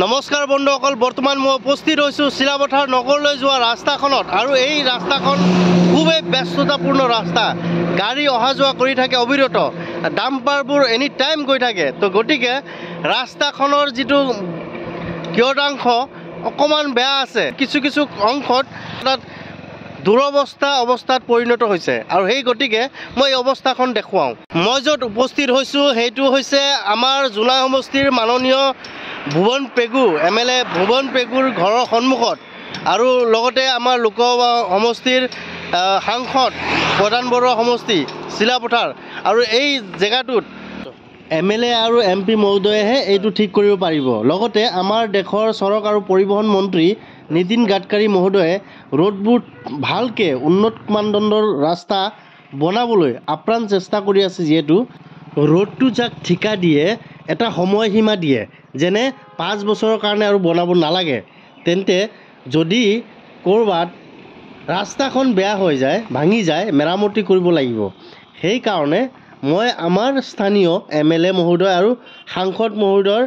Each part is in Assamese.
নমস্কাৰ বন্ধুসকল, বৰ্তমান মই উপস্থিত হৈছোঁ চিলাপথাৰ নগৰলৈ যোৱা ৰাস্তাখনত। আৰু এই ৰাস্তাখন খুবেই ব্যস্ততাপূৰ্ণ ৰাস্তা, গাড়ী অহা যোৱা কৰি থাকে অবিৰত, ডাম্পাৰবোৰ এনি টাইম গৈ থাকে। তো গতিকে ৰাস্তাখনৰ যিটো কিয়দাংশ অকণমান বেয়া আছে, কিছু কিছু অংশত তাত অৱস্থাত পৰিণত হৈছে। আৰু সেই গতিকে মই এই অৱস্থাখন দেখুৱাওঁ। মই য'ত উপস্থিত হৈছোঁ সেইটো হৈছে আমাৰ জোনাই সমষ্টিৰ মাননীয় ভুৱন পেগু MLA ভুৱন পেগুৰ ঘৰৰ সন্মুখত, আৰু লগতে আমাৰ লোকসভা সমষ্টিৰ সাংসদ প্ৰধান বৰুৱা সমষ্টি চিলাপথাৰ। আৰু এই জেগাটোত MLA আৰু MP মহোদয়েহে এইটো ঠিক কৰিব পাৰিব। লগতে আমাৰ দেশৰ সড়ক আৰু পৰিবহণ মন্ত্ৰী নীতিন গাডকাৰী মহোদয়ে ৰোডবোৰ ভালকৈ উন্নত মানদণ্ডৰ ৰাস্তা বনাবলৈ আপ্ৰাণ চেষ্টা কৰি আছে। যিহেতু ৰোডটো যাক ঠিকা দিয়ে, এটা সময়সীমা দিয়ে, যেনে 5 বছৰৰ কাৰণে আৰু বনাব নালাগে। তেন্তে যদি ক'ৰবাত ৰাস্তাখন বেয়া হৈ যায়, ভাঙি যায়, মেৰামতি কৰিব লাগিব। সেইকাৰণে মই আমাৰ স্থানীয় MLA মহোদয় আৰু সাংসদ মহোদয়ৰ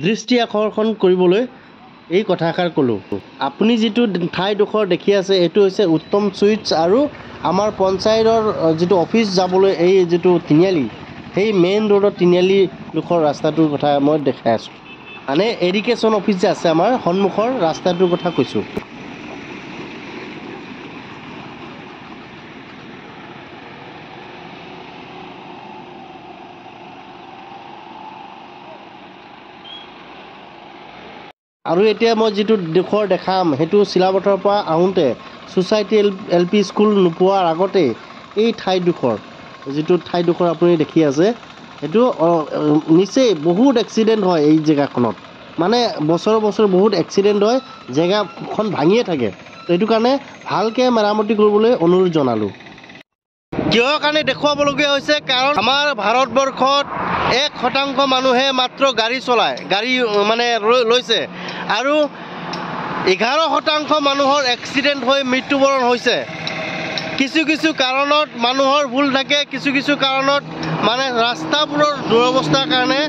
দৃষ্টি আকৰ্ষণ কৰিবলৈ এই কথাষাৰ ক'লোঁ। আপুনি যিটো ঠাইডোখৰ দেখি আছে এইটো হৈছে উত্তম চুইটছ, আৰু আমাৰ পঞ্চায়তৰ যিটো অফিচ যাবলৈ এই যিটো তিনিআলি, সেই মেইন ৰোডৰ তিনিআলিডোখৰ ৰাস্তাটোৰ কথা মই দেখাই আছোঁ। মানে এডুকেশ্যন অফিচ যে আছে আমাৰ সন্মুখৰ ৰাস্তাটোৰ কথা কৈছোঁ। আৰু এতিয়া মই যিটো ডোখৰ দেখাম সেইটো চিলাপথাৰৰ পৰা আহোঁতে ছ'চাইটি LP স্কুল নোপোৱাৰ আগতে এই ঠাইডোখৰ, যিটো ঠাইডোখৰ আপুনি দেখি আছে, সেইটো নিচেই বহুত এক্সিডেণ্ট হয় এই জেগাখনত। মানে বছৰ বহুত এক্সিডেণ্ট হয়, জেগাখন ভাঙিয়ে থাকে। সেইটো কাৰণে ভালকৈ মেৰামতি কৰিবলৈ অনুৰোধ জনালোঁ। কিহৰ কাৰণে দেখুৱাবলগীয়া হৈছে, কাৰণ আমাৰ ভাৰতবৰ্ষত 1% মানুহে মাত্ৰ গাড়ী চলায়, গাড়ী মানে লৈছে, আৰু 11% মানুহৰ এক্সিডেণ্ট হৈ মৃত্যুবৰণ হৈছে। কিছু কাৰণত মানুহৰ ভুল থাকে, কিছু কাৰণত মানে ৰাস্তাবোৰৰ দুৰৱস্থাৰ কাৰণে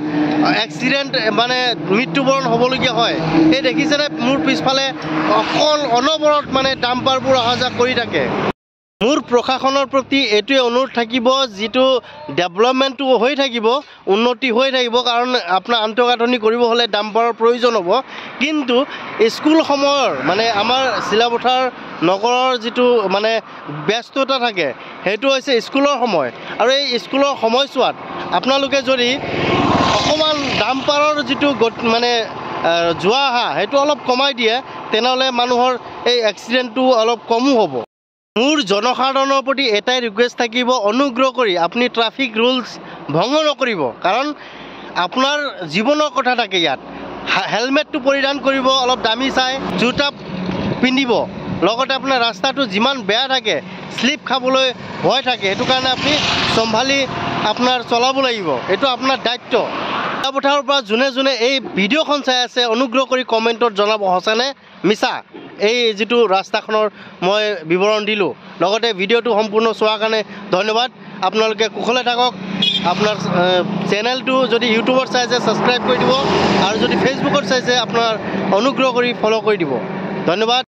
এক্সিডেণ্ট মানে মৃত্যুবৰণ হ'বলগীয়া হয়। এই দেখিছেনে মোৰ পিছফালে অনবৰত মানে ডাম্পাৰবোৰ অহা যোৱা কৰি থাকে। মোৰ প্ৰশাসনৰ প্ৰতি এইটোৱে অনুৰোধ থাকিব, যিটো ডেভেলপমেণ্টটো হৈ থাকিব, উন্নতি হৈ থাকিব, কাৰণ আপোনাৰ আন্তঃগাঁথনি কৰিব হ'লে ডাম্পাৰৰ প্ৰয়োজন হ'ব। কিন্তু স্কুল সময়ৰ মানে আমাৰ চিলাপথাৰ নগৰৰ যিটো মানে ব্যস্ততা থাকে, সেইটো হৈছে স্কুলৰ সময়। আৰু এই স্কুলৰ সময়ছোৱাত আপোনালোকে যদি অকণমান ডাম্পাৰৰ যিটো মানে যোৱা অহা সেইটো অলপ কমাই দিয়ে, তেনেহ'লে মানুহৰ এই এক্সিডেণ্টটো অলপ কমো হ'ব। মোৰ জনসাধাৰণৰ প্ৰতি এটাই ৰিকুৱেষ্ট থাকিব, অনুগ্ৰহ কৰি আপুনি ট্ৰাফিক ৰুলছ ভংগ নকৰিব, কাৰণ আপোনাৰ জীৱনৰ কথা থাকে ইয়াত। হেলমেটটো পৰিধান কৰিব, অলপ দামী চাই জোতা পিন্ধিব, লগতে আপোনাৰ ৰাস্তাটো যিমান বেয়া থাকে, শ্লিপ খাবলৈ ভয় থাকে, সেইটো কাৰণে আপুনি চম্ভালি আপোনাৰ চলাব লাগিব। এইটো আপোনাৰ দায়িত্ব। চিলাপথাৰৰ পৰা যোনে এই ভিডিঅ'খন চাই আছে, অনুগ্ৰহ কৰি কমেণ্টত জনাব সঁচানে মিছা এই যিটো ৰাস্তাখনৰ মই বিৱৰণ দিলোঁ। লগতে ভিডিঅ'টো সম্পূৰ্ণ চোৱাৰ কাৰণে ধন্যবাদ। আপোনালোকে কুশলে থাকক। আপোনাৰ চেনেলটো যদি ইউটিউবত চাইছে ছাবস্ক্ৰাইব কৰি দিব, আৰু যদি ফেচবুকত চাইছে আপোনাৰ অনুগ্ৰহ কৰি ফ'ল' কৰি দিব। ধন্যবাদ।